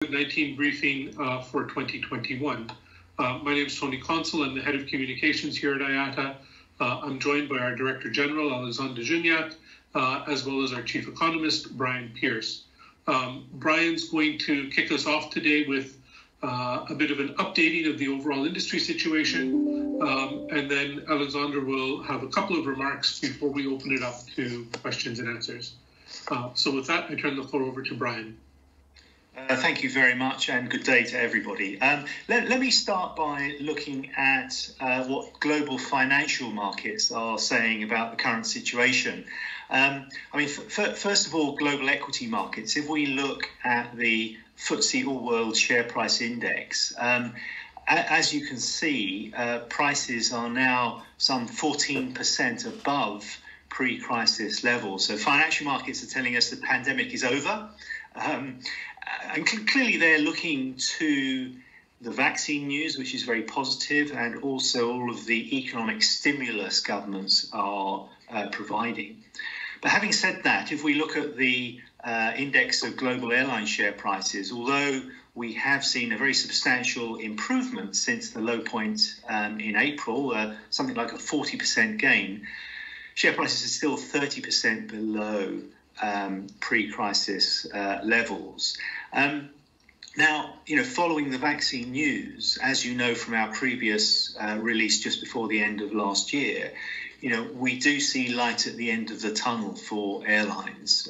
COVID-19 briefing for 2021. My name is Tony Consul. I'm the head of communications here at IATA. I'm joined by our Director General, Alexandre, as well as our Chief Economist, Brian Pearce. Brian's going to kick us off today with a bit of an updating of the overall industry situation, and then Alexandre will have a couple of remarks before we open it up to questions and answers. So with that, I turn the floor over to Brian. Thank you very much, and good day to everybody. Let me start by looking at what global financial markets are saying about the current situation. First of all, global equity markets. If we look at the FTSE All-World Share Price Index, as you can see, prices are now some 14% above pre-crisis levels. So financial markets are telling us the pandemic is over. And clearly they're looking to the vaccine news, which is very positive, and also all of the economic stimulus governments are providing. But having said that, if we look at the index of global airline share prices, although we have seen a very substantial improvement since the low point in April, something like a 40% gain, share prices are still 30% below pre-crisis levels. Now, following the vaccine news, as you know from our previous release just before the end of last year, we do see light at the end of the tunnel for airlines.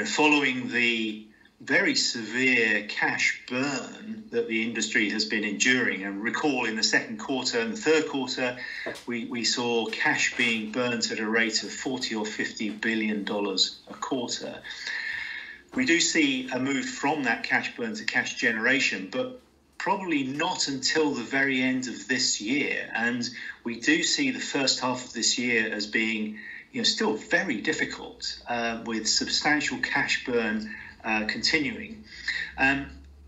Following the very severe cash burn that the industry has been enduring, and recall in the second quarter and the third quarter, we saw cash being burnt at a rate of $40 or $50 billion a quarter. We do see a move from that cash burn to cash generation, but probably not until the very end of this year. And we do see the first half of this year as being still very difficult, with substantial cash burn continuing,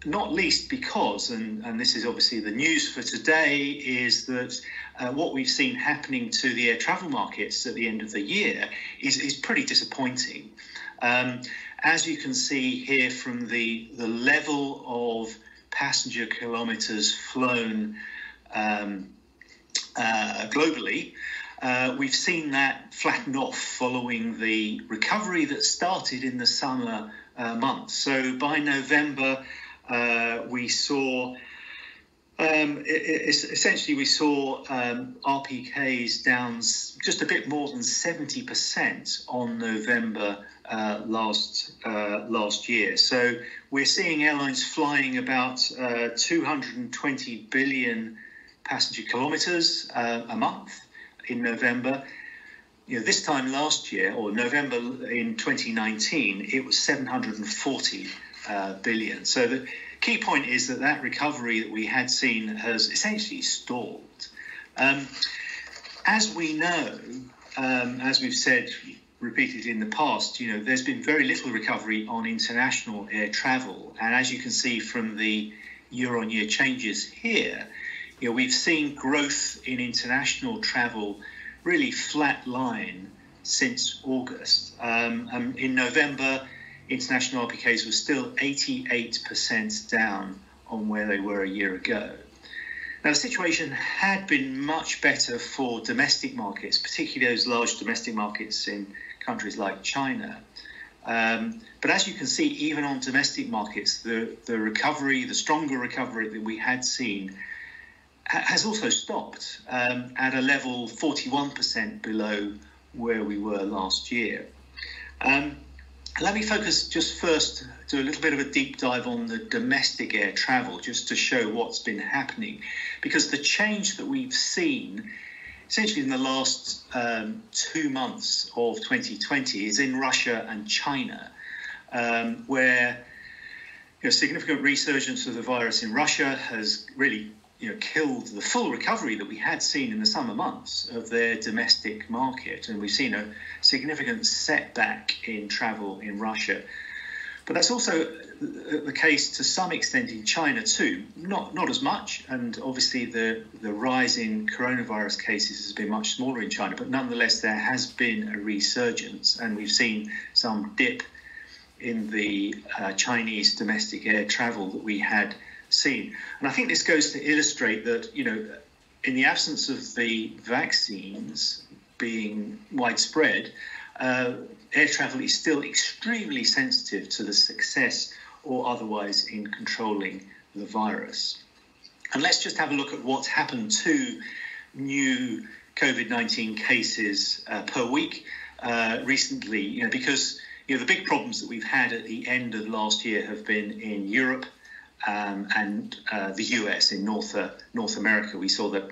not least because, and this is obviously the news for today, is that what we've seen happening to the air travel markets at the end of the year is pretty disappointing. As you can see here from the level of passenger kilometres flown globally, we've seen that flatten off following the recovery that started in the summer months. So by November, we saw RPKs down just a bit more than 70% on November last year. So we're seeing airlines flying about 220 billion passenger kilometres a month in November. This time last year, or November in 2019, it was 740 billion. So the key point is that recovery that we had seen has essentially stalled. As we know, as we've said repeatedly in the past, there's been very little recovery on international air travel. And as you can see from the year-on-year changes here, we've seen growth in international travel really flat line since August. In November, international RPKs were still 88% down on where they were a year ago. Now, the situation had been much better for domestic markets, particularly those large domestic markets in countries like China. But as you can see, even on domestic markets, the stronger recovery that we had seen has also stopped at a level 41% below where we were last year. Let me focus just first, do a little bit of a deep dive on the domestic air travel, just to show what's been happening. Because the change that we've seen, essentially in the last 2 months of 2020, is in Russia and China, where significant resurgence of the virus in Russia has really killed the full recovery that we had seen in the summer months of their domestic market. And we've seen a significant setback in travel in Russia. But that's also the case to some extent in China too, not as much. And obviously the rise in coronavirus cases has been much smaller in China, but nonetheless there has been a resurgence, and we've seen some dip in the Chinese domestic air travel that we had seen. And I think this goes to illustrate that, in the absence of the vaccines being widespread, air travel is still extremely sensitive to the success or otherwise in controlling the virus. And let's just have a look at what's happened to new COVID-19 cases per week recently, because the big problems that we've had at the end of last year have been in Europe and the US, in North America. We saw the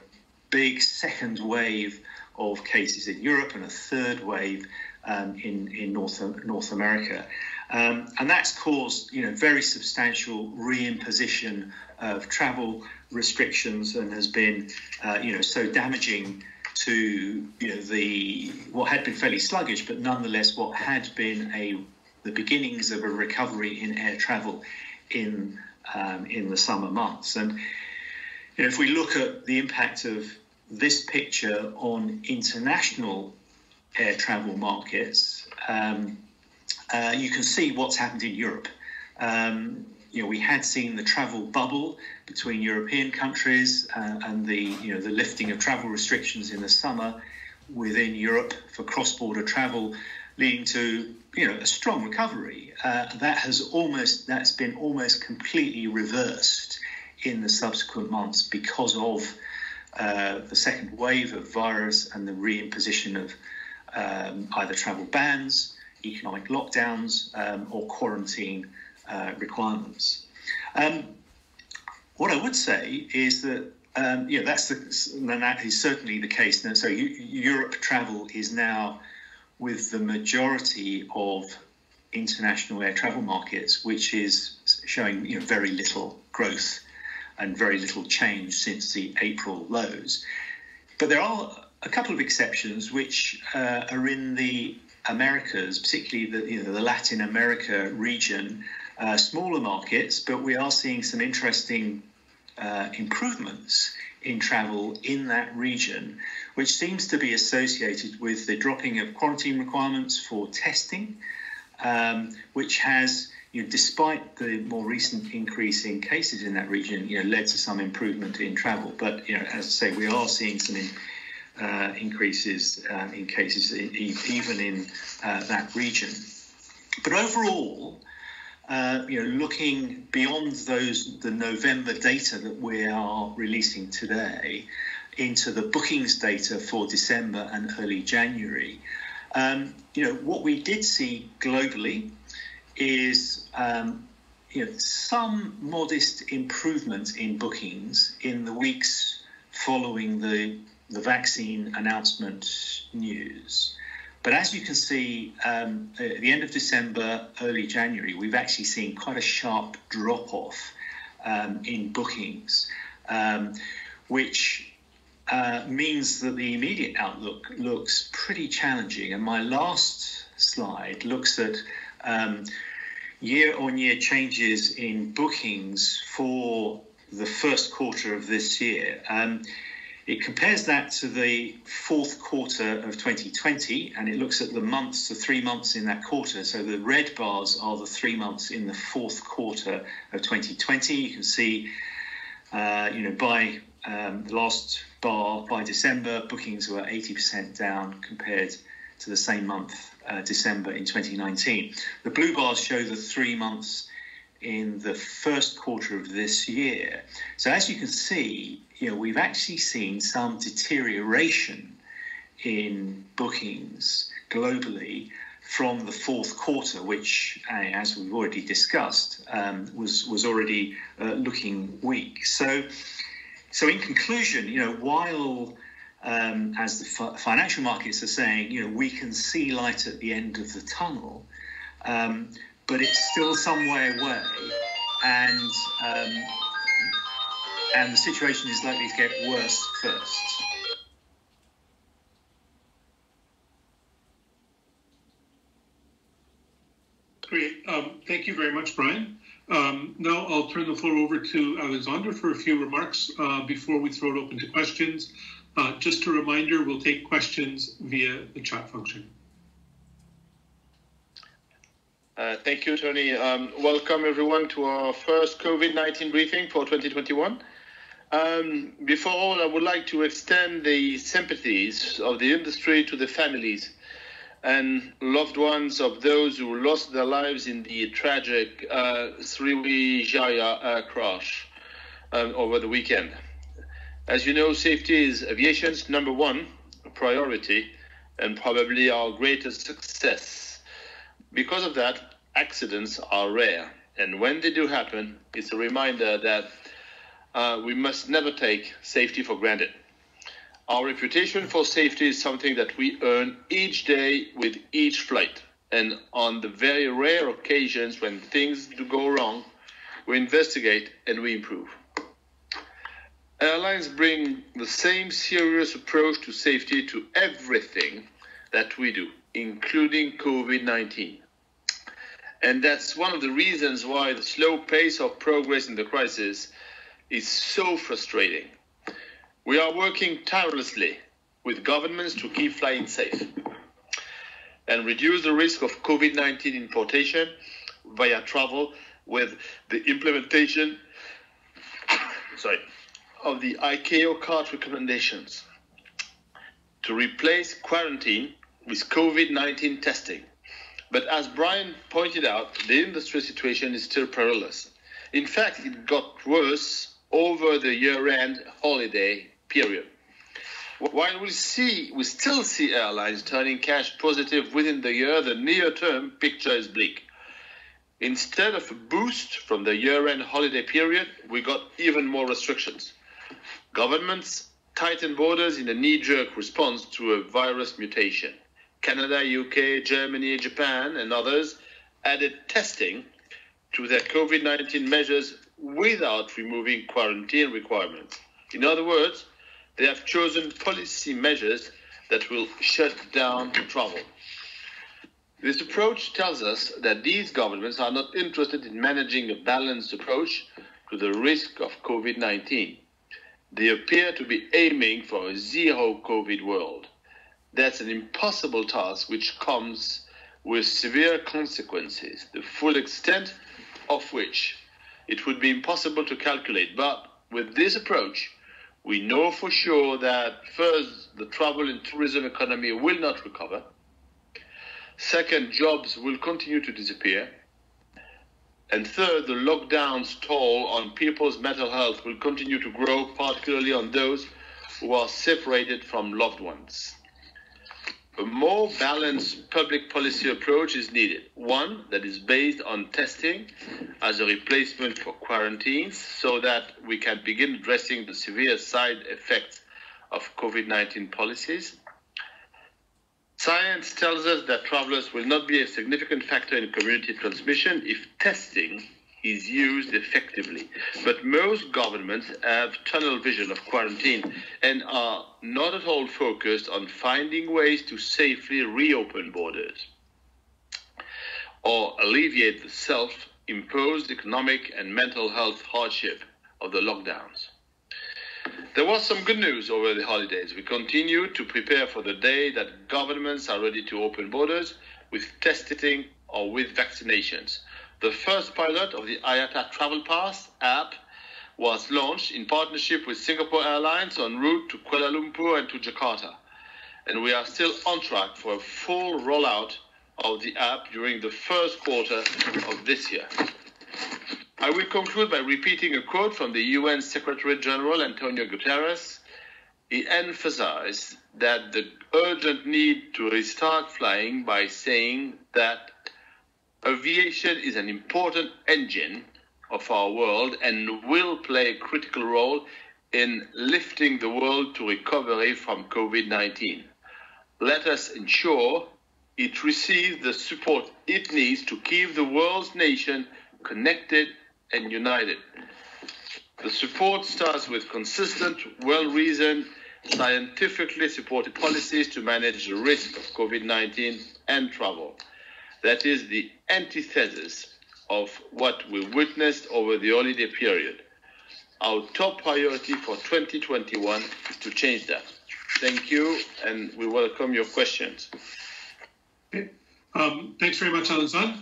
big second wave of cases in Europe and a third wave in North America. And that's caused, very substantial reimposition of travel restrictions and has been, so damaging to, what had been fairly sluggish, but nonetheless what had been the beginnings of a recovery in air travel in the summer months. And if we look at the impact of this picture on international air travel markets, you can see what's happened in Europe. We had seen the travel bubble between European countries and the lifting of travel restrictions in the summer within Europe for cross-border travel, leading to a strong recovery. That's been almost completely reversed in the subsequent months because of the second wave of virus and the reimposition of either travel bans, economic lockdowns, or quarantine requirements. What I would say is that that is certainly the case now. So Europe travel is now with the majority of international air travel markets, which is showing very little growth and very little change since the April lows. But there are a couple of exceptions which are in the Americas, particularly the Latin America region, smaller markets, but we are seeing some interesting improvements in travel in that region, which seems to be associated with the dropping of quarantine requirements for testing, which has, despite the more recent increase in cases in that region, led to some improvement in travel. But, as I say, we are seeing some increases in cases even in that region. But overall, looking beyond the November data that we are releasing today into the bookings data for December and early January, what we did see globally is some modest improvement in bookings in the weeks following the vaccine announcement news. But as you can see, at the end of December, early January, we've actually seen quite a sharp drop-off in bookings, which means that the immediate outlook looks pretty challenging. And my last slide looks at year-on-year changes in bookings for the first quarter of this year. It compares that to the fourth quarter of 2020, and it looks at the 3 months in that quarter. So the red bars are the 3 months in the fourth quarter of 2020. You can see, by the last bar, by December, bookings were 80% down compared to the same month, December in 2019. The blue bars show the 3 months in the first quarter of this year. So as you can see, we've actually seen some deterioration in bookings globally from the fourth quarter, which, as we've already discussed, was already looking weak. So in conclusion, while as the financial markets are saying, we can see light at the end of the tunnel, but it's still some way away, and the situation is likely to get worse first. Great. Thank you very much, Brian. Now I'll turn the floor over to Alexandre for a few remarks before we throw it open to questions. Just a reminder, we'll take questions via the chat function. Thank you, Tony. Welcome, everyone, to our first COVID-19 briefing for 2021. Before all, I would like to extend the sympathies of the industry to the families and loved ones of those who lost their lives in the tragic Sriwijaya crash over the weekend. As you know, safety is aviation's number one priority and probably our greatest success. Because of that, accidents are rare. And when they do happen, it's a reminder that we must never take safety for granted. Our reputation for safety is something that we earn each day with each flight. And on the very rare occasions when things do go wrong, we investigate and we improve. Airlines bring the same serious approach to safety to everything that we do, including COVID-19. And that's one of the reasons why the slow pace of progress in the crisis is so frustrating. We are working tirelessly with governments to keep flying safe and reduce the risk of COVID-19 importation via travel with the implementation of the ICAO CART recommendations to replace quarantine with COVID-19 testing. But as Brian pointed out, the industry situation is still perilous. In fact, it got worse over the year-end holiday period. While we still see airlines turning cash positive within the year, the near-term picture is bleak. Instead of a boost from the year-end holiday period, we got even more restrictions. Governments tightened borders in a knee-jerk response to a virus mutation. Canada, UK, Germany, Japan, and others added testing to their COVID-19 measures without removing quarantine requirements. In other words, they have chosen policy measures that will shut down travel. This approach tells us that these governments are not interested in managing a balanced approach to the risk of COVID-19. They appear to be aiming for a zero COVID world. That's an impossible task which comes with severe consequences, the full extent of which it would be impossible to calculate. But with this approach, we know for sure that first, the travel and tourism economy will not recover. Second, jobs will continue to disappear. And third, the lockdown's toll on people's mental health will continue to grow, particularly on those who are separated from loved ones. A more balanced public policy approach is needed, one that is based on testing as a replacement for quarantines so that we can begin addressing the severe side effects of COVID-19 policies. Science tells us that travelers will not be a significant factor in community transmission if testing is used effectively. But most governments have tunnel vision of quarantine and are not at all focused on finding ways to safely reopen borders or alleviate the self-imposed economic and mental health hardship of the lockdowns. There was some good news over the holidays. We continue to prepare for the day that governments are ready to open borders with testing or with vaccinations. The first pilot of the IATA Travel Pass app was launched in partnership with Singapore Airlines en route to Kuala Lumpur and to Jakarta. And we are still on track for a full rollout of the app during the first quarter of this year. I will conclude by repeating a quote from the UN Secretary General Antonio Guterres. He emphasized that the urgent need to restart flying by saying that aviation is an important engine of our world and will play a critical role in lifting the world to recovery from COVID-19. Let us ensure it receives the support it needs to keep the world's nation connected and united. The support starts with consistent, well-reasoned, scientifically supported policies to manage the risk of COVID-19 and travel. That is the antithesis of what we witnessed over the holiday period. Our top priority for 2021 is to change that. Thank you, and we welcome your questions. Okay. Thanks very much, Alexandre.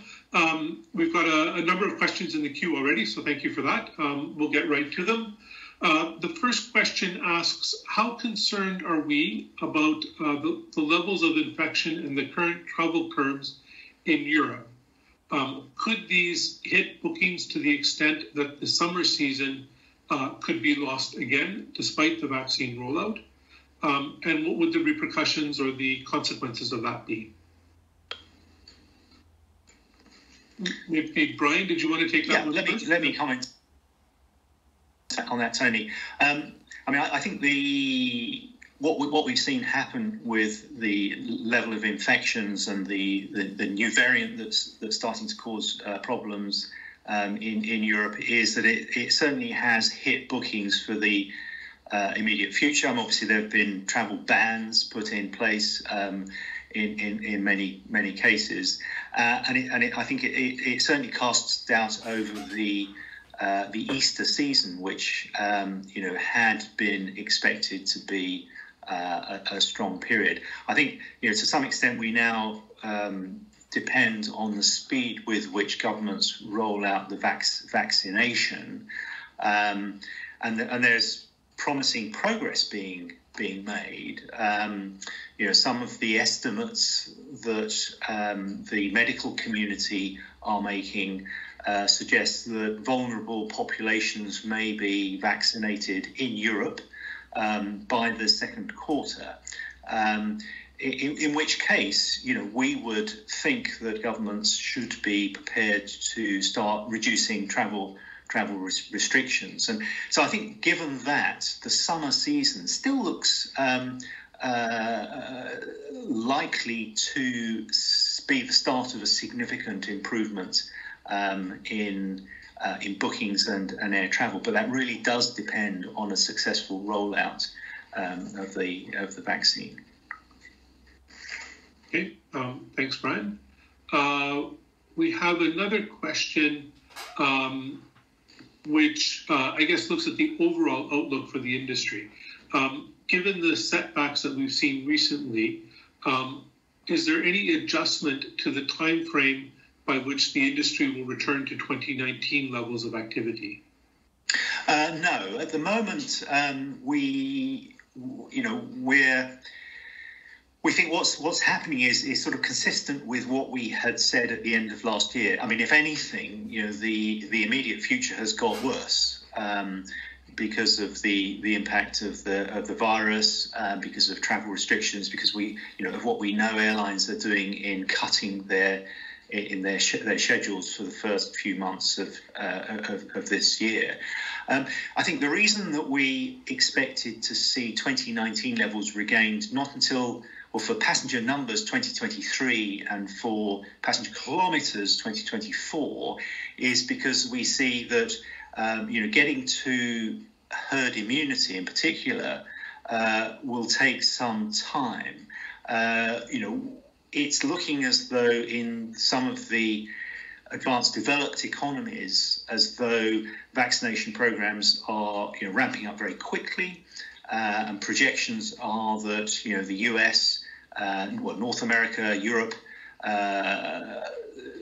We've got a number of questions in the queue already, so thank you for that. We'll get right to them. The first question asks, how concerned are we about the levels of infection and the current travel curves in Europe? Could these hit bookings to the extent that the summer season could be lost again, despite the vaccine rollout? And what would the repercussions or the consequences of that be? Maybe Brian, did you want to take that one? Let me comment on that, Tony. I think what we've seen happen with the level of infections and the new variant that's starting to cause problems in Europe is that it certainly has hit bookings for the immediate future. Obviously, there have been travel bans put in place in many cases, I think it certainly casts doubt over the Easter season, which had been expected to be a strong period. I think to some extent we now depend on the speed with which governments roll out the vaccination, and there's promising progress being made. Some of the estimates that the medical community are making suggest that vulnerable populations may be vaccinated in Europe by the second quarter. In which case, we would think that governments should be prepared to start reducing travel restrictions. And so I think given that, the summer season still looks likely to be the start of a significant improvement in bookings and air travel. But that really does depend on a successful rollout of the vaccine. Okay, thanks, Brian. We have another question which I guess looks at the overall outlook for the industry. Given the setbacks that we've seen recently, is there any adjustment to the time frame by which the industry will return to 2019 levels of activity? No, at the moment we think what's happening is sort of consistent with what we had said at the end of last year. I mean, if anything, the immediate future has got worse because of the impact of the virus, because of travel restrictions, because of what we know airlines are doing in cutting their schedules for the first few months of this year. I think the reason that we expected to see 2019 levels regained not until, well, for passenger numbers 2023 and for passenger kilometres 2024 is because we see that getting to herd immunity in particular will take some time. It's looking as though in some of the advanced developed economies, as though vaccination programs are ramping up very quickly, and projections are that the US, North America, Europe,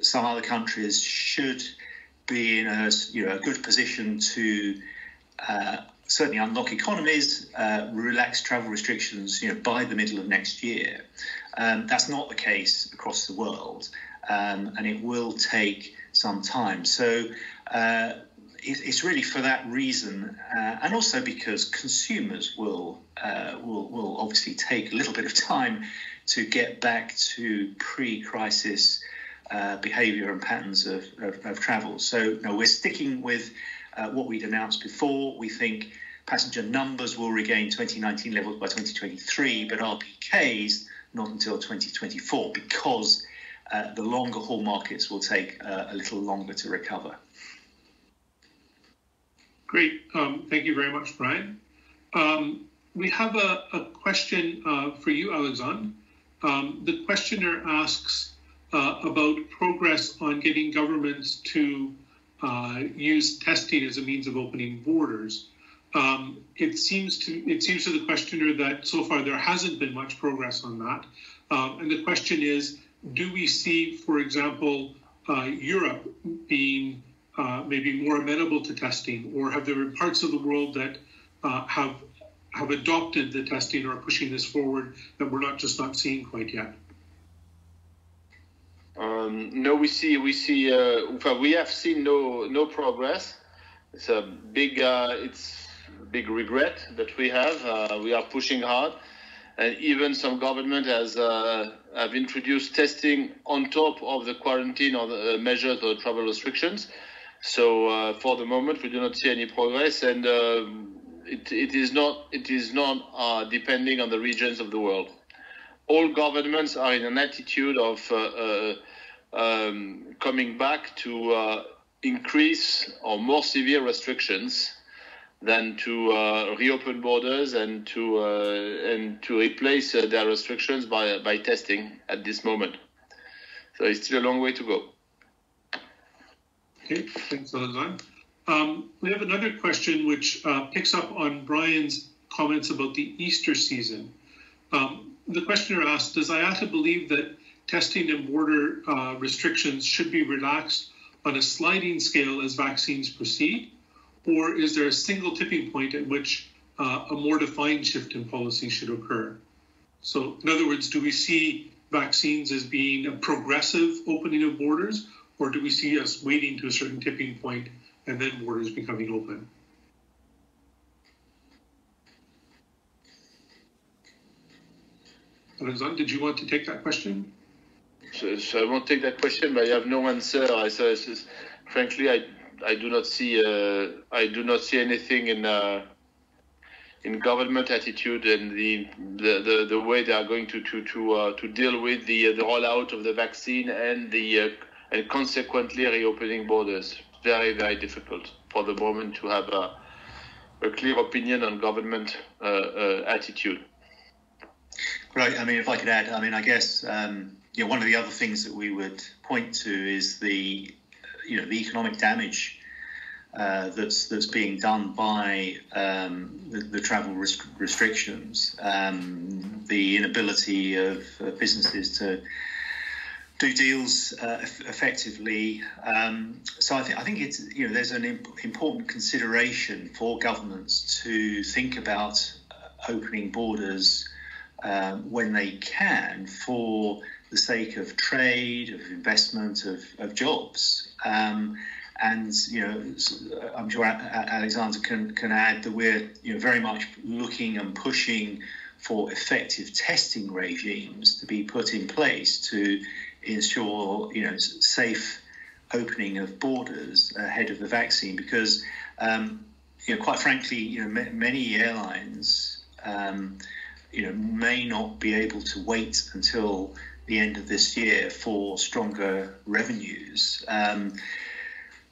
some other countries should be in a good position to certainly unlock economies, relax travel restrictions by the middle of next year. That's not the case across the world, and it will take some time. So it's really for that reason, and also because consumers will obviously take a little bit of time to get back to pre-crisis behaviour and patterns of travel. So no, we're sticking with what we'd announced before. We think passenger numbers will regain 2019 levels by 2023, but RPKs not until 2024, because the longer haul markets will take a little longer to recover. Great. Thank you very much, Brian. We have a question for you, Alexandre. The questioner asks about progress on getting governments to use testing as a means of opening borders. It seems to the questioner that so far there hasn't been much progress on that. And the question is, do we see, for example, Europe being maybe more amenable to testing, or have there been parts of the world that have adopted the testing or are pushing this forward that we're not seeing quite yet? No, we have seen no progress. It's a big big regret that we have. We are pushing hard, and even some government have introduced testing on top of the quarantine or the measures or travel restrictions. So for the moment, we do not see any progress, and it is not depending on the regions of the world. All governments are in an attitude of coming back to increase or more severe restrictions than to reopen borders and to replace their restrictions by testing at this moment. So it's still a long way to go. Okay, thanks, Alexandre. We have another question which picks up on Brian's comments about the Easter season. The questioner asks, does IATA believe that testing and border restrictions should be relaxed on a sliding scale as vaccines proceed? Or is there a single tipping point at which a more defined shift in policy should occur? So in other words, do we see vaccines as being a progressive opening of borders, or do we see us waiting to a certain tipping point and then borders becoming open? Alexandre, did you want to take that question? So I won't take that question, but I have no answer. Frankly, I do not see anything in government attitude and the way they are going to deal with the rollout of the vaccine and and consequently reopening borders. Very, very difficult for the moment to have a clear opinion on government attitude. Right. I mean, if I could add, I guess one of the other things that we would point to is the economic damage that's being done by the travel restrictions, the inability of businesses to do deals effectively. So I think it's there's an important consideration for governments to think about opening borders when they can, for the sake of trade, of investment, of jobs. And I'm sure Alexandre can add that we're very much looking and pushing for effective testing regimes to be put in place to ensure safe opening of borders ahead of the vaccine, because quite frankly many airlines may not be able to wait until the end of this year for stronger revenues.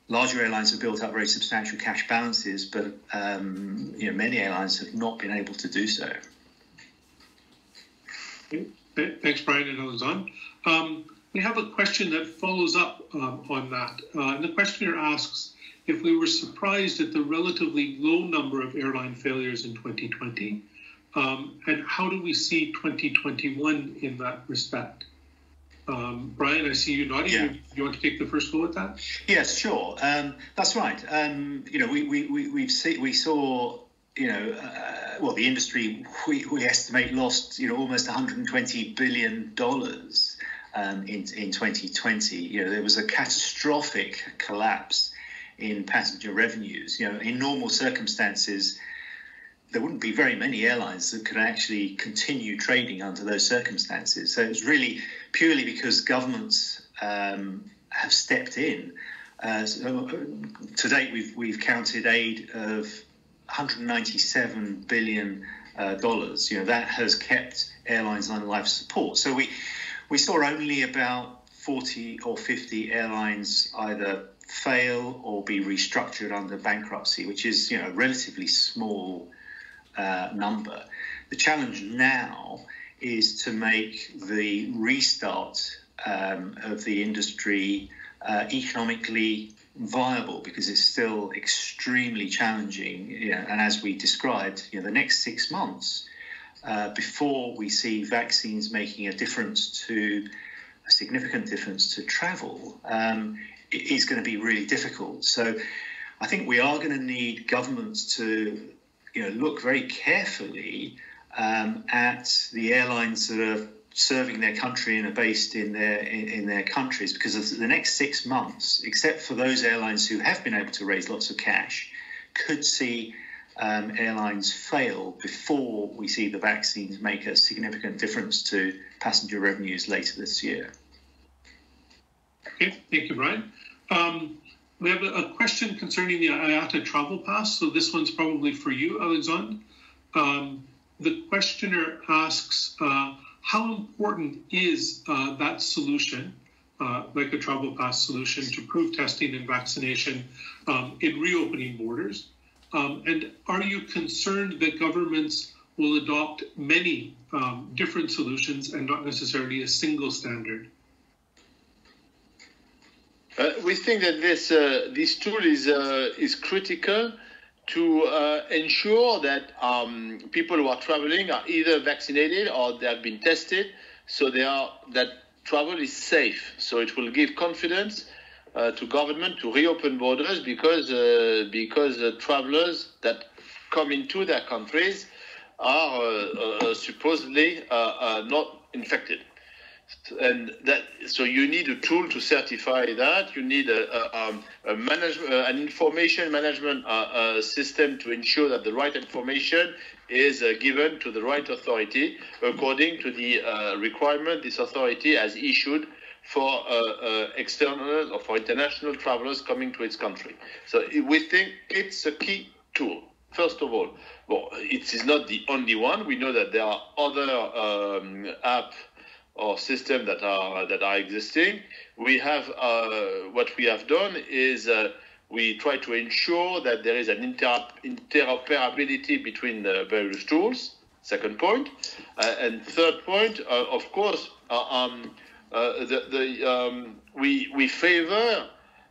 Larger airlines have built up very substantial cash balances, but many airlines have not been able to do so. Okay. Thanks, Brian and Alexandre. We have a question that follows up on that. And the questioner asks if we were surprised at the relatively low number of airline failures in 2020, and how do we see 2021 in that respect? Brian, I see you nodding. Yeah. You want to take the first go at that? Yes, sure. That's right. We saw the industry we estimate lost almost $120 billion in 2020. There was a catastrophic collapse in passenger revenues. In normal circumstances, there wouldn't be very many airlines that could actually continue trading under those circumstances. So it's really purely because governments have stepped in. So to date, we've counted aid of $197 billion. That has kept airlines on life support. So we saw only about 40 or 50 airlines either fail or be restructured under bankruptcy, which is a relatively small number. The challenge now is to make the restart of the industry economically viable, because it's still extremely challenging. And as we described, the next 6 months before we see vaccines making a difference to a significant difference to travel, it is going to be really difficult. So I think we are going to need governments to look very carefully at the airlines that are serving their country and are based in their countries, because the next 6 months, except for those airlines who have been able to raise lots of cash, could see airlines fail before we see the vaccines make a significant difference to passenger revenues later this year. Okay, thank you, Brian. We have a question concerning the IATA travel pass. So this one's probably for you, Alexandre. The questioner asks, how important is that solution, like a travel pass solution, to prove testing and vaccination in reopening borders? And are you concerned that governments will adopt many different solutions and not necessarily a single standard? We think that this tool is critical to ensure that people who are traveling are either vaccinated or they have been tested, so that travel is safe. So it will give confidence to government to reopen borders because travelers that come into their countries are supposedly not infected. And so you need a tool to certify that. You need an information management system to ensure that the right information is given to the right authority according to the requirement this authority has issued for external or for international travelers coming to its country. So we think it's a key tool. First of all, well, it is not the only one. We know that there are other apps or systems that are existing. We have what we have done is we try to ensure that there is an interoperability between the various tools. Second point, and third point, of course, we favor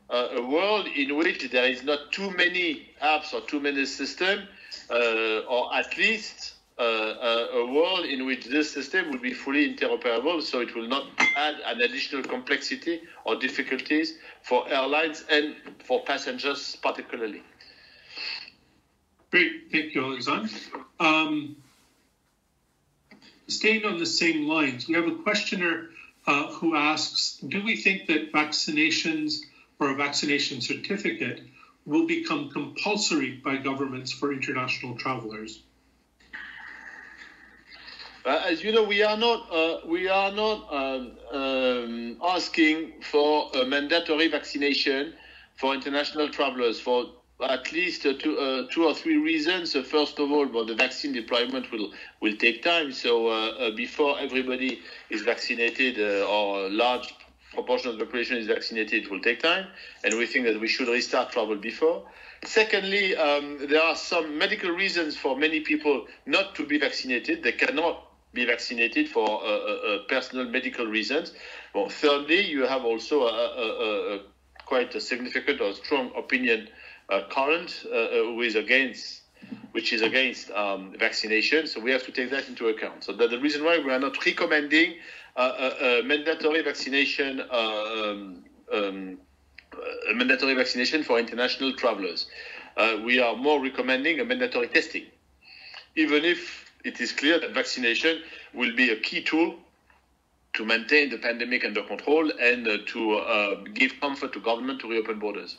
a world in which there is not too many apps or too many systems, or at least a world in which this system will be fully interoperable, so it will not add an additional complexity or difficulties for airlines and for passengers particularly. Great, thank you, Alexandre. Staying on the same lines, we have a questioner who asks, do we think that vaccinations or a vaccination certificate will become compulsory by governments for international travelers? As you know, we are not asking for a mandatory vaccination for international travelers for at least two or three reasons. First of all, the vaccine deployment will take time. So before everybody is vaccinated or a large proportion of the population is vaccinated, it will take time. And we think that we should restart travel before. Secondly, there are some medical reasons for many people not to be vaccinated. They cannot be vaccinated for personal medical reasons. Well, thirdly, you have also quite a significant or strong opinion current which is against vaccination. So we have to take that into account. So that's the reason why we are not recommending a mandatory vaccination for international travelers. We are more recommending a mandatory testing, even if it is clear that vaccination will be a key tool to maintain the pandemic under control and to give comfort to government to reopen borders.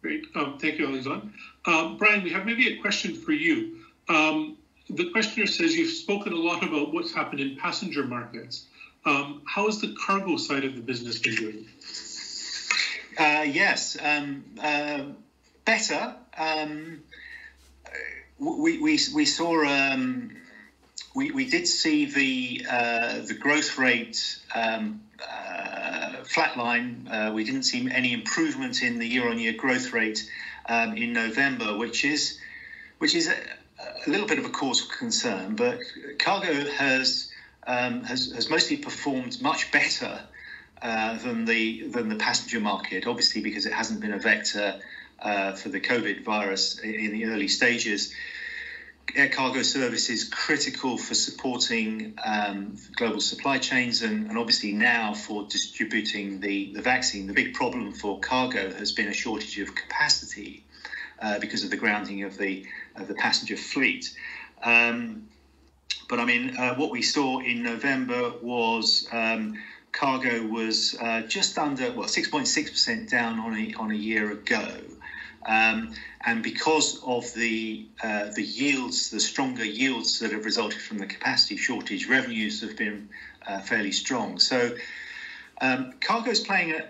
Great. Thank you, Alexandre. Brian, we have maybe a question for you. The questioner says you've spoken a lot about what's happened in passenger markets. How has the cargo side of the business been doing? Yes, better. We saw we did see the growth rate flatline. We didn't see any improvement in the year-on-year growth rate in November, which is a little bit of a cause for concern. But cargo has mostly performed much better than the passenger market, obviously because it hasn't been a vector for the COVID virus in the early stages. air cargo service is critical for supporting global supply chains and obviously now for distributing the vaccine. The big problem for cargo has been a shortage of capacity because of the grounding of the passenger fleet. But I mean, what we saw in November was cargo was just under 6.6% down on a year ago. And because of the yields, the stronger yields that have resulted from the capacity shortage, revenues have been fairly strong. So cargo is playing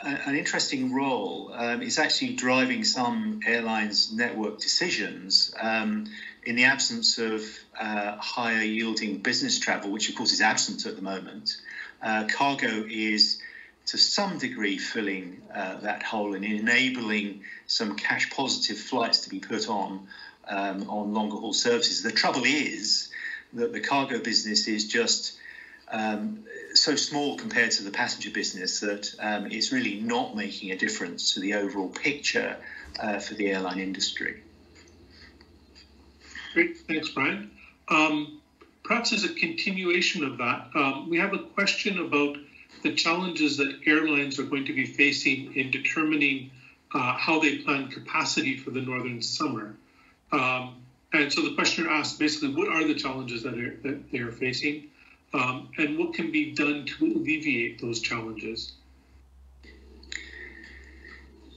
an interesting role. It's actually driving some airlines' network decisions in the absence of higher yielding business travel, which of course is absent at the moment. Cargo is to some degree filling that hole and enabling some cash positive flights to be put on longer haul services. The trouble is that the cargo business is just so small compared to the passenger business that it's really not making a difference to the overall picture for the airline industry. Great, thanks, Brian. Perhaps as a continuation of that, we have a question about the challenges that airlines are going to be facing in determining how they plan capacity for the northern summer. And so the questioner asked basically, what are the challenges that they are facing, and what can be done to alleviate those challenges?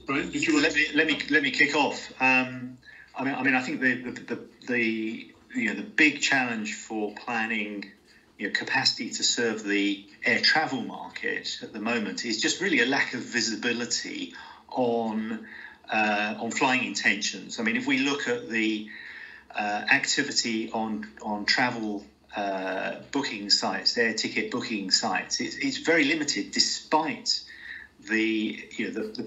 Brian, did you let me kick off. I think the big challenge for planning capacity to serve the air travel market at the moment is just really a lack of visibility on flying intentions. I mean, if we look at the activity on travel booking sites, air ticket booking sites, it's very limited, despite the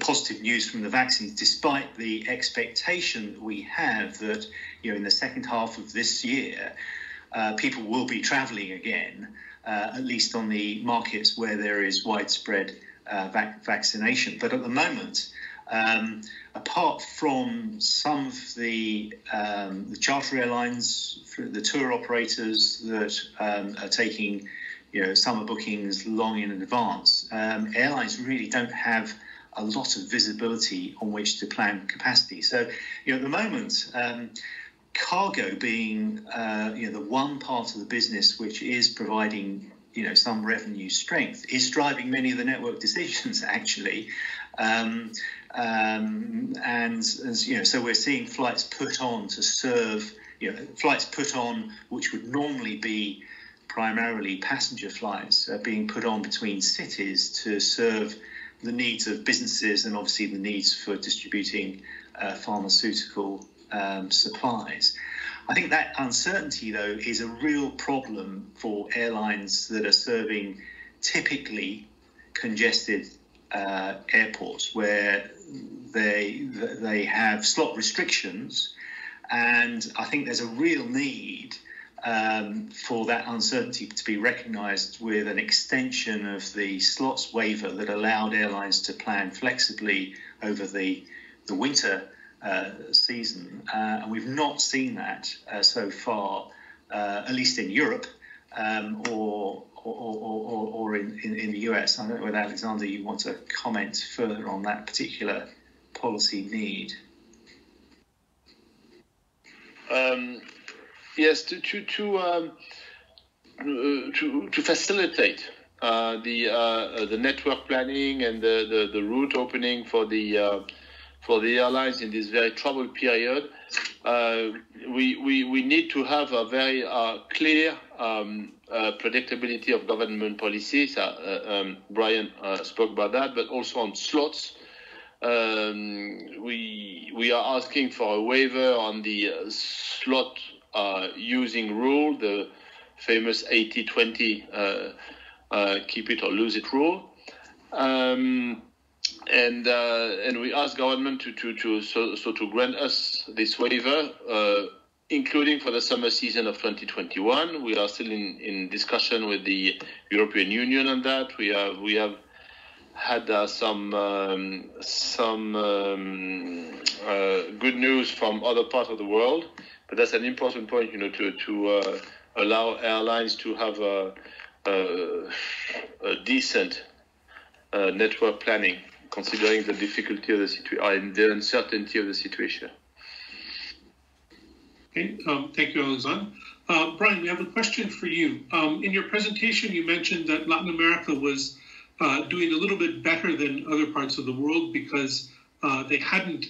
positive news from the vaccines, despite the expectation that we have that in the second half of this year people will be travelling again, at least on the markets where there is widespread vaccination. But at the moment, apart from some of the charter airlines, the tour operators that are taking summer bookings long in advance, airlines really don't have a lot of visibility on which to plan capacity. So at the moment, cargo being the one part of the business which is providing some revenue strength, is driving many of the network decisions actually, so we're seeing flights put on to serve flights put on which would normally be primarily passenger flights being put on between cities to serve the needs of businesses and obviously the needs for distributing pharmaceutical supplies. I think that uncertainty, though, is a real problem for airlines that are serving typically congested airports where they have slot restrictions, and I think there's a real need for that uncertainty to be recognised with an extension of the slots waiver that allowed airlines to plan flexibly over the winter season, and we've not seen that so far, at least in Europe or in the US. I don't know whether, Alexandre, you want to comment further on that particular policy need. Yes, to facilitate the network planning and the route opening for the airlines in this very troubled period, we need to have a very clear predictability of government policies. Brian spoke about that, but also on slots. We are asking for a waiver on the slot using rule, the famous 80-20 keep it or lose it rule. And we ask government to grant us this waiver, including for the summer season of 2021. We are still in discussion with the European Union on that. We have had some good news from other parts of the world, But that's an important point, to allow airlines to have a decent network planning, considering the difficulty of the situation and the uncertainty of the situation. Okay, thank you, Alexandre. Brian, we have a question for you. In your presentation, you mentioned that Latin America was doing a little bit better than other parts of the world because they had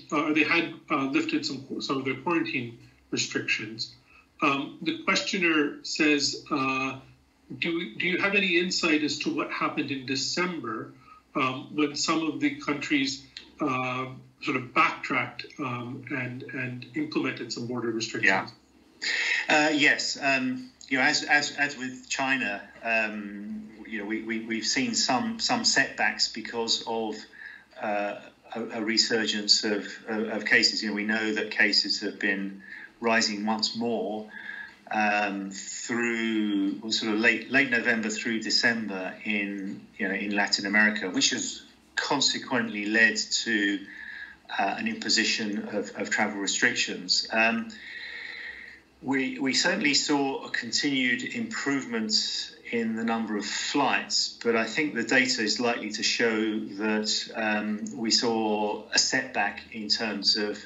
lifted some of their quarantine restrictions. The questioner says, do you have any insight as to what happened in December when some of the countries sort of backtracked and implemented some border restrictions? Yeah. Yes. As with China, we've seen some setbacks because of a resurgence of cases. We know that cases have been rising once more through sort of late November through December in Latin America, which has consequently led to an imposition of travel restrictions. We certainly saw a continued improvement in the number of flights, but I think the data is likely to show that we saw a setback in terms of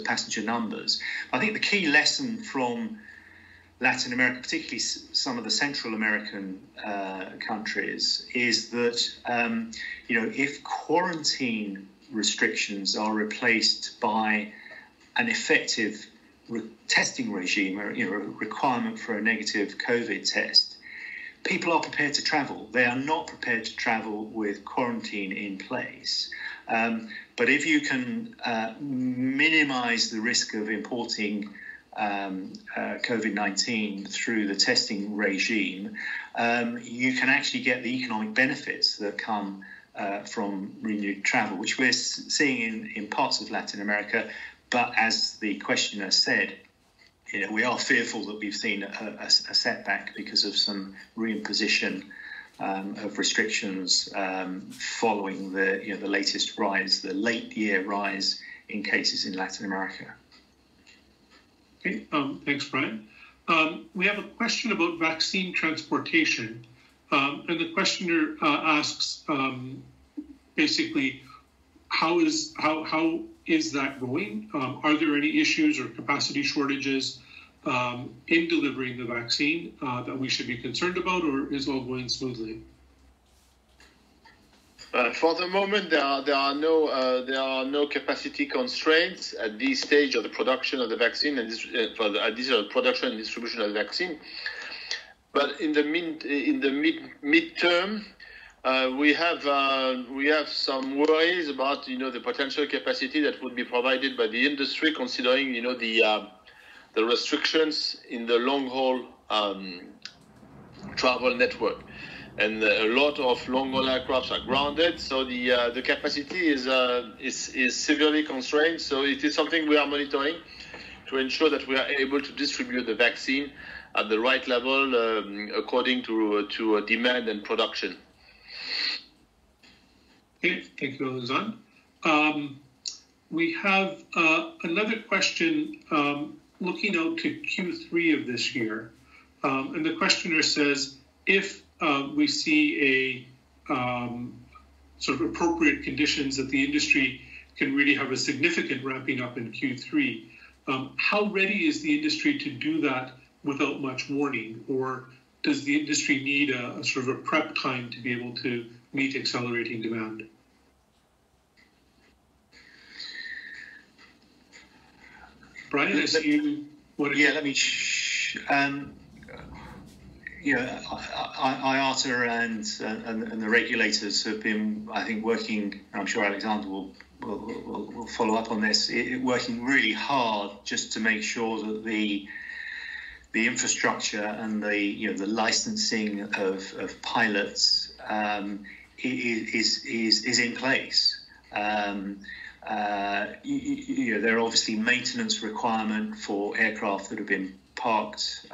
passenger numbers. I think the key lesson from Latin America, particularly some of the Central American countries, is that if quarantine restrictions are replaced by an effective testing regime, or a requirement for a negative COVID test, people are prepared to travel. They are not prepared to travel with quarantine in place. But if you can minimize the risk of importing COVID-19 through the testing regime, you can actually get the economic benefits that come from renewed travel, which we're seeing in parts of Latin America. But as the questioner said, we are fearful that we've seen a setback because of some reimposition of restrictions following the latest rise, the late year rise in cases in Latin America. Okay, thanks, Brian. We have a question about vaccine transportation, and the questioner asks basically, how is that going? Are there any issues or capacity shortages in delivering the vaccine that we should be concerned about, or is all going smoothly? For the moment, there are no capacity constraints at this stage of the production of the vaccine and production and distribution of the vaccine. But in the midterm, we have some worries about the potential capacity that would be provided by the industry, considering the restrictions in the long haul travel network. And a lot of long-haul aircrafts are grounded, so the capacity is severely constrained. So it is something we are monitoring to ensure that we are able to distribute the vaccine at the right level according to demand and production. Okay, thank you, Alexandre. We have another question looking out to Q3 of this year, and the questioner says, if we see a sort of appropriate conditions that the industry can really have a significant ramping up in Q3, how ready is the industry to do that without much warning? Or does the industry need a sort of a prep time to be able to meet accelerating demand? Brian, I see you. Let me. IATA and the regulators have been, I think, working. I'm sure Alexandre will follow up on this. Working really hard just to make sure that the infrastructure and the licensing of pilots is in place. There are obviously maintenance requirement for aircraft that have been parked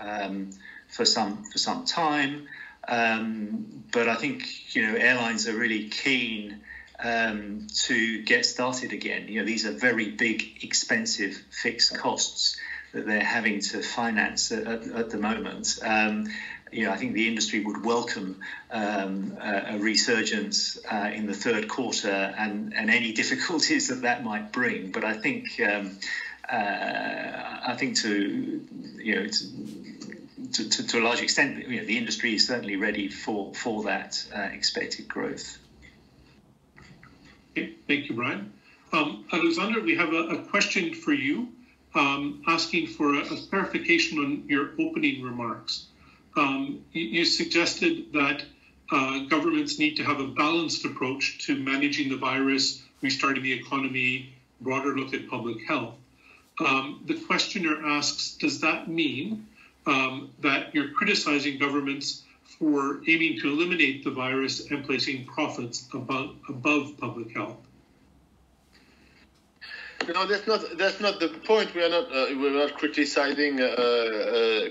for some time, but I think airlines are really keen to get started again. These are very big, expensive fixed costs they're having to finance at the moment. I think the industry would welcome a resurgence in the third quarter and any difficulties that might bring. But I think to a large extent, the industry is certainly ready for that expected growth. Okay, thank you, Brian. Alexandre, we have a question for you, asking for a clarification on your opening remarks. You suggested that governments need to have a balanced approach to managing the virus, restarting the economy, broader look at public health. The questioner asks, does that mean that you're criticizing governments for aiming to eliminate the virus and placing profits above public health? No, that's not the point. We're not criticizing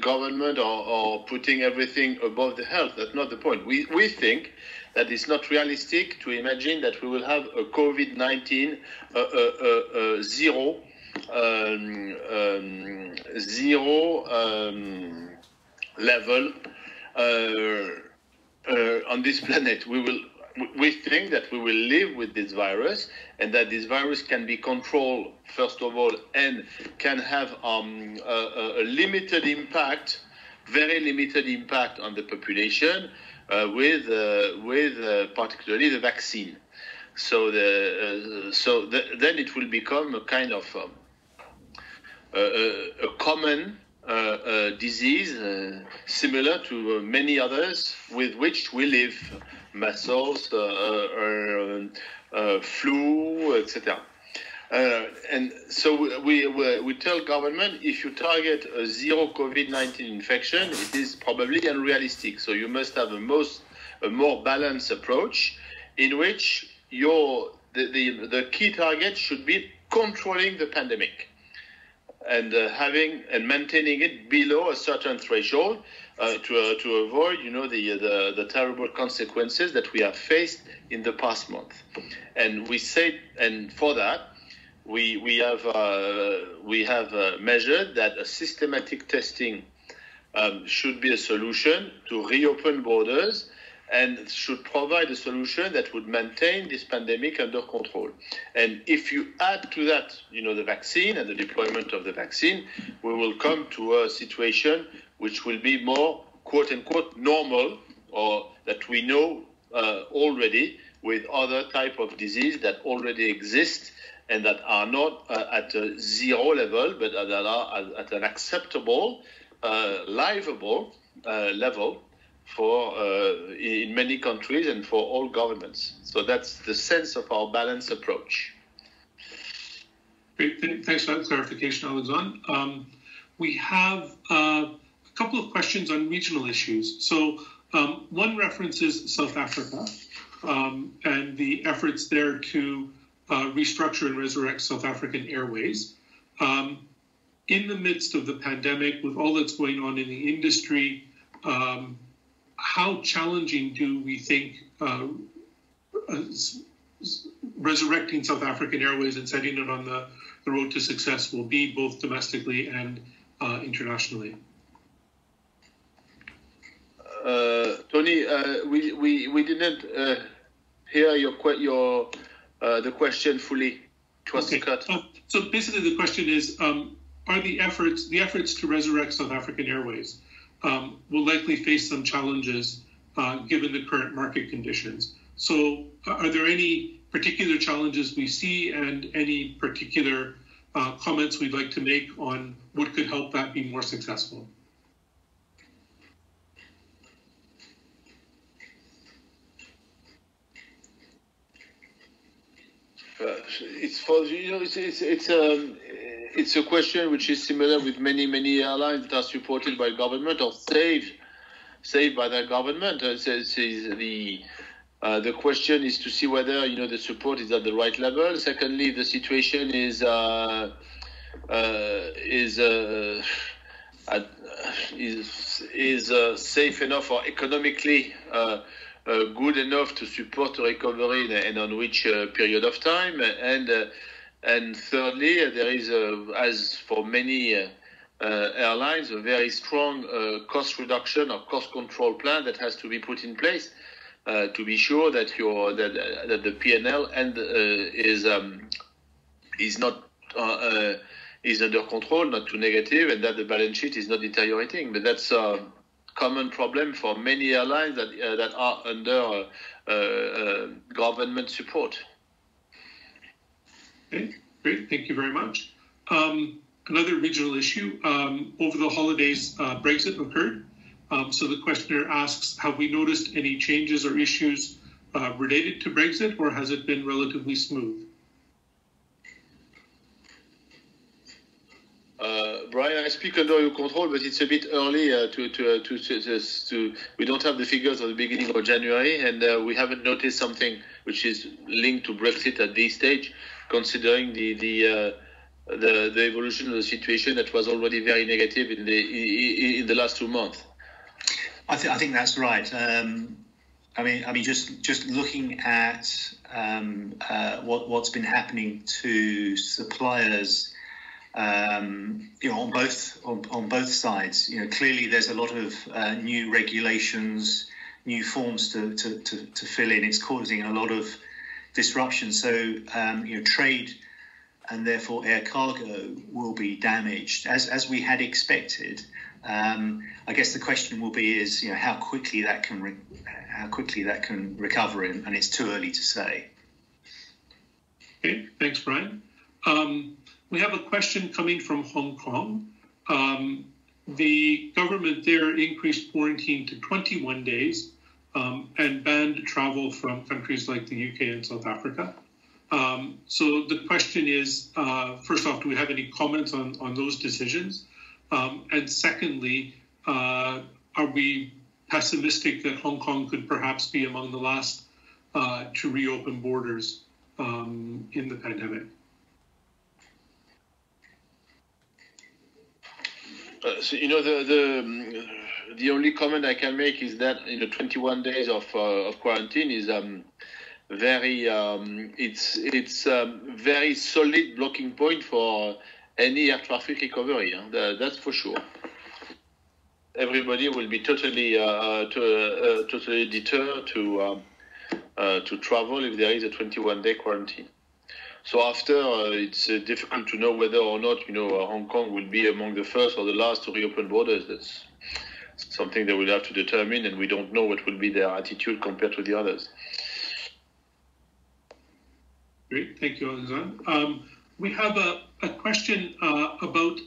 government or putting everything above the health. That's not the point. We think that it's not realistic to imagine that we will have a COVID-19 zero level on this planet. We think that we will live with this virus, and that this virus can be controlled, first of all, and can have a limited impact, very limited impact on the population, with particularly the vaccine. So then it will become a kind of a common disease, similar to many others with which we live. Measles, flu, etc. And so we tell government, if you target a zero COVID-19 infection, it is probably unrealistic. So you must have a more balanced approach, in which the key target should be controlling the pandemic and maintaining it below a certain threshold. To avoid, the terrible consequences that we have faced in the past month, and for that, we have measured that a systematic testing should be a solution to reopen borders, and should provide a solution that would maintain this pandemic under control. And if you add to that, the vaccine and the deployment of the vaccine, we will come to a situation which will be more, quote-unquote, normal, or that we know already with other type of disease that already exist and that are not at a zero level, but that are at an acceptable, livable level for in many countries and for all governments. So that's the sense of our balanced approach. Great, thanks for that clarification, Alexandre. We have a couple of questions on regional issues. So one references South Africa and the efforts there to restructure and resurrect South African Airways. In the midst of the pandemic, with all that's going on in the industry, how challenging do we think resurrecting South African Airways and setting it on the road to success will be, both domestically and internationally? Tony, we didn't hear the question fully. It was cut. So basically, the question is: are the efforts to resurrect South African Airways will likely face some challenges given the current market conditions? So, are there any particular challenges we see, and any particular comments we'd like to make on what could help that be more successful? It's a question which is similar with many airlines that are supported by government or saved by the government. The question is to see whether the support is at the right level. Secondly, the situation is safe enough or economically good enough to support a recovery, and on which period of time. And thirdly, there is, as for many airlines a very strong cost reduction or cost control plan that has to be put in place to be sure that that the P&L is under control, not too negative, and that the balance sheet is not deteriorating. But that's a common problem for many airlines that are under government support. Okay, great. Thank you very much. Another regional issue. Over the holidays, Brexit occurred. So the questioner asks, have we noticed any changes or issues related to Brexit, or has it been relatively smooth? Brian, I speak under your control, but it's a bit early we don't have the figures at the beginning of January, and we haven't noticed something which is linked to Brexit at this stage, considering the evolution of the situation that was already very negative in the last 2 months. I think that's right. I mean, just looking at what's been happening to suppliers, on both sides. Clearly there's a lot of new regulations, new forms to fill in. It's causing a lot of disruption. So trade and therefore air cargo will be damaged as we had expected. I guess the question will be how quickly that can recover, and it's too early to say. Okay, thanks, Brian. We have a question coming from Hong Kong. The government there increased quarantine to 21 days and banned travel from countries like the UK and South Africa. So the question is, first off, do we have any comments on those decisions? And secondly, are we pessimistic that Hong Kong could perhaps be among the last to reopen borders in the pandemic? So the only comment I can make is that 21 days of quarantine is very very solid blocking point for any air traffic recovery. That's for sure. Everybody will be totally deterred to travel if there is a 21-day quarantine. So after, it's difficult to know whether or not, Hong Kong will be among the first or the last to reopen borders. That's something they will have to determine, and we don't know what will be their attitude compared to the others. Great, thank you, Alexandre. We have a question about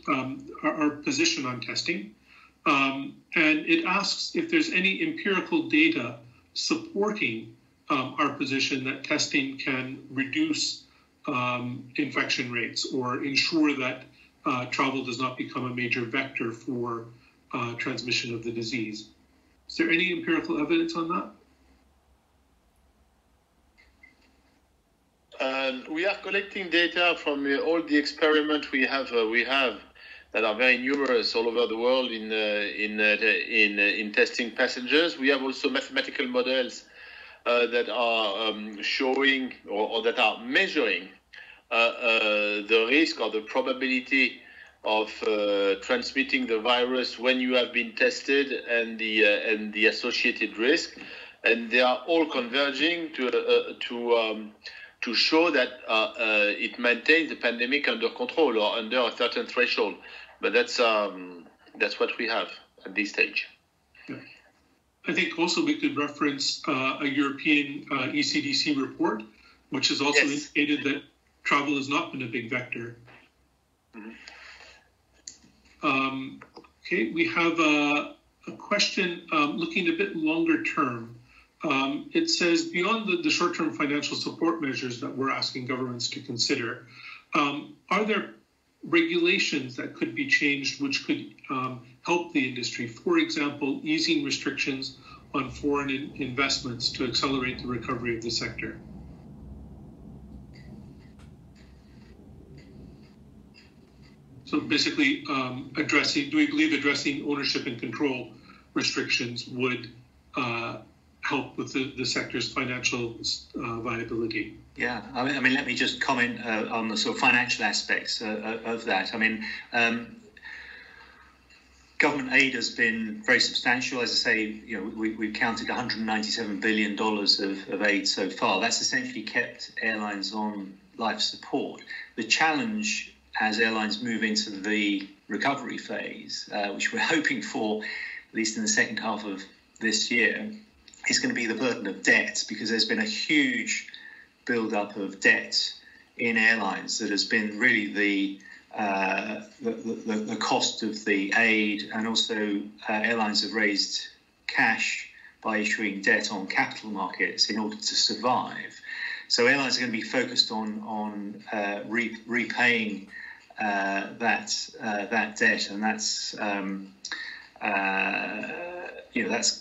our position on testing, and it asks if there's any empirical data supporting our position that testing can reduce infection rates or ensure that travel does not become a major vector for transmission of the disease. Is there any empirical evidence on that? We are collecting data from all the experiments we have that are very numerous all over the world in testing passengers. We have also mathematical models that are showing or that are measuring the risk or the probability of transmitting the virus when you have been tested and the associated risk, and they are all converging to show that it maintains the pandemic under control or under a certain threshold. But that's what we have at this stage. Yeah. I think also we could reference a European ECDC report, which has also indicated that travel has not been a big vector. Mm-hmm. Okay, we have a question looking a bit longer term. It says, beyond the short-term financial support measures that we're asking governments to consider, are there regulations that could be changed which could help the industry? For example, easing restrictions on foreign investments to accelerate the recovery of the sector. So basically, do we believe addressing ownership and control restrictions would help with the sector's financial viability? Yeah, I mean, let me just comment on the sort of financial aspects of that. I mean, government aid has been very substantial. As I say, we've counted $197 billion of aid so far. That's essentially kept airlines on life support. The challenge as airlines move into the recovery phase, which we're hoping for, at least in the second half of this year, is going to be the burden of debt, because there's been a huge build-up of debt in airlines that has been really the cost of the aid, and also airlines have raised cash by issuing debt on capital markets in order to survive. So airlines are going to be focused on repaying that debt, and that's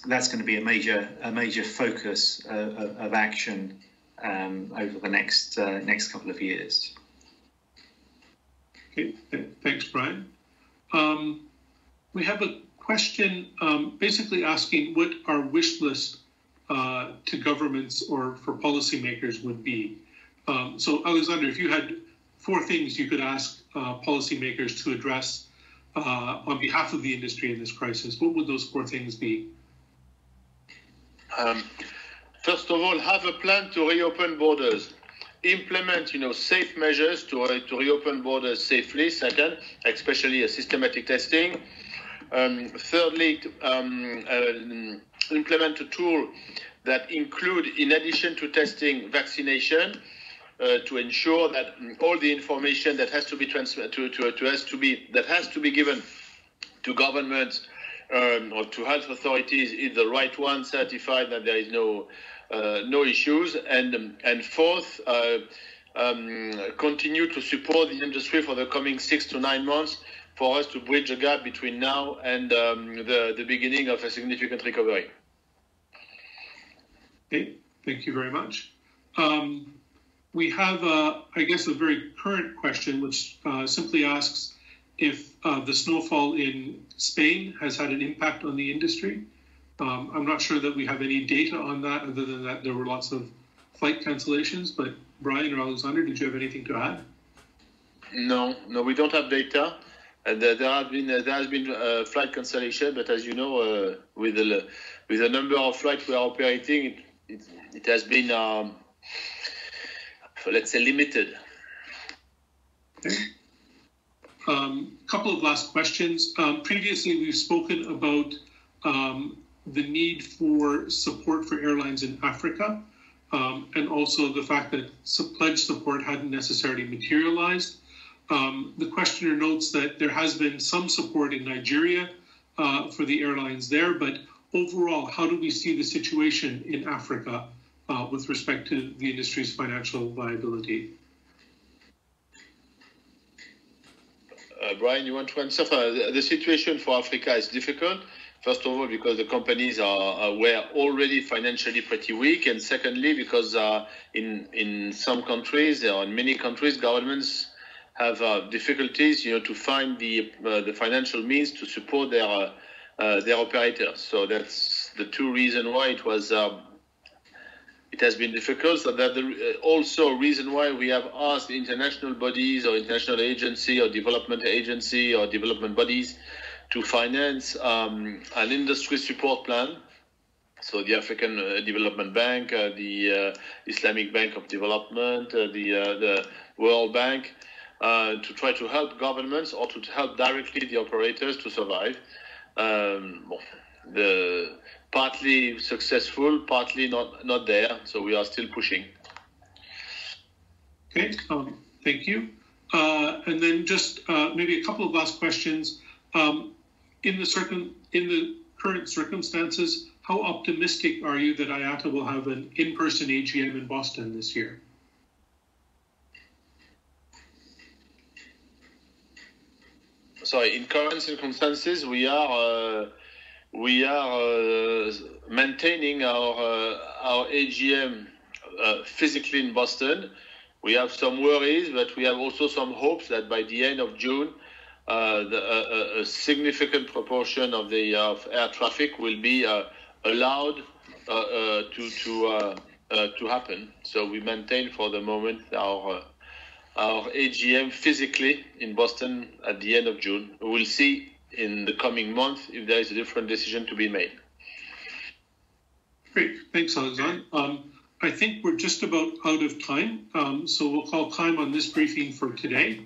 that's going to be a major focus of action over the next couple of years. Okay, thanks, Brian. We have a question basically asking what our wish list to governments or for policymakers would be. So, Alexandre, if you had 4 things you could ask policymakers to address on behalf of the industry in this crisis, what would those 4 things be? First of all, have a plan to reopen borders. Implement, safe measures to reopen borders safely. Second, especially systematic testing. Thirdly, implement a tool that include, in addition to testing, vaccination, to ensure that all the information that has to be transferred that has to be given to governments or to health authorities is the right one, certified that there is no issues. And fourth, continue to support the industry for the coming 6 to 9 months for us to bridge a gap between now and the beginning of a significant recovery. Okay, thank you very much. We have, I guess, a very current question, which simply asks if the snowfall in Spain has had an impact on the industry. I'm not sure that we have any data on that, other than that there were lots of flight cancellations. But Brian or Alexandre, did you have anything to add? No, we don't have data. And there has been flight cancellation, but as you know, with the number of flights we are operating, it has been, let's say, limited. Okay. Couple of last questions. Previously, we've spoken about the need for support for airlines in Africa, and also the fact that pledge support hadn't necessarily materialized. The questioner notes that there has been some support in Nigeria for the airlines there, but overall, how do we see the situation in Africa with respect to the industry's financial viability? Brian, you want to answer? The situation for Africa is difficult. First of all, because the companies were already financially pretty weak, and secondly, because in some countries or in many countries, governments have difficulties, to find the financial means to support their operators. So that's the 2 reasons why it has been difficult. So that also a reason why we have asked international bodies or international agency or development bodies to finance an industry support plan. So the African Development Bank, the Islamic Bank of Development, the World Bank, to try to help governments or to help directly the operators to survive. The partly successful, partly not there. So we are still pushing. Okay, thank you. And then just maybe a couple of last questions. In the current circumstances, how optimistic are you that IATA will have an in-person AGM in Boston this year? Sorry, in current circumstances, we are maintaining our AGM physically in Boston. We have some worries, but we have also some hopes that by the end of June, a significant proportion of the air traffic will be allowed to happen. So we maintain for the moment our AGM physically in Boston at the end of June. We will see in the coming month if there is a different decision to be made. Great, thanks, Alexandre. I think we're just about out of time, so we'll call time on this briefing for today.